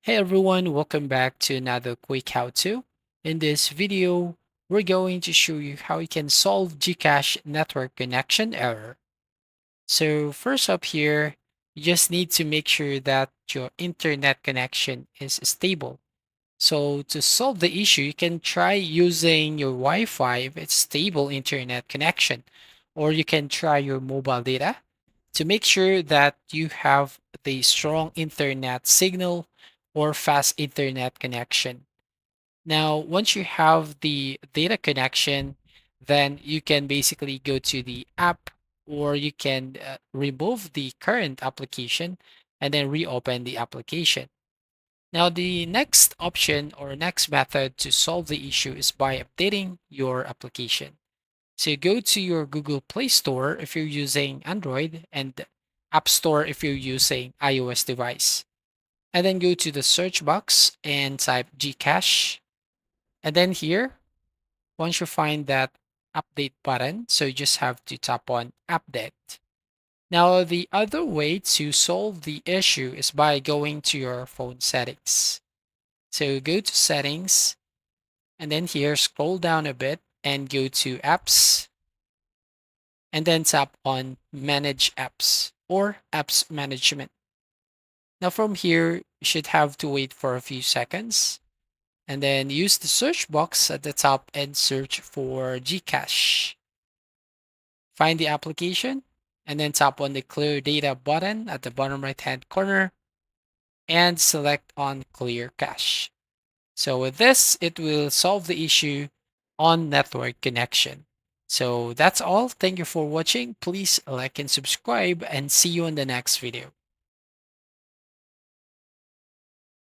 Hey everyone, welcome back to another quick how-to. In this video, we're going to show you how you can solve GCash network connection error. So first up here, you just need to make sure that your internet connection is stable. So to solve the issue, you can try using your Wi-Fi if it's stable internet connection, or you can try your mobile data to make sure that you have the strong internet signal or fast internet connection. Now, once you have the data connection, then you can basically go to the app or you can remove the current application and then reopen the application. Now, the next option or next method to solve the issue is by updating your application. So you go to your Google Play Store if you're using Android and App Store if you're using iOS device. And then go to the search box and type GCash. And then here, once you find that update button, so you just have to tap on update. Now, the other way to solve the issue is by going to your phone settings. So go to settings and then here scroll down a bit and go to apps and then tap on manage apps or apps management. Now from here, you should have to wait for a few seconds and then use the search box at the top and search for GCash. Find the application and then tap on the clear data button at the bottom right hand corner and select on clear cache. So with this, it will solve the issue on network connection. So that's all. Thank you for watching. Please like and subscribe and see you in the next video.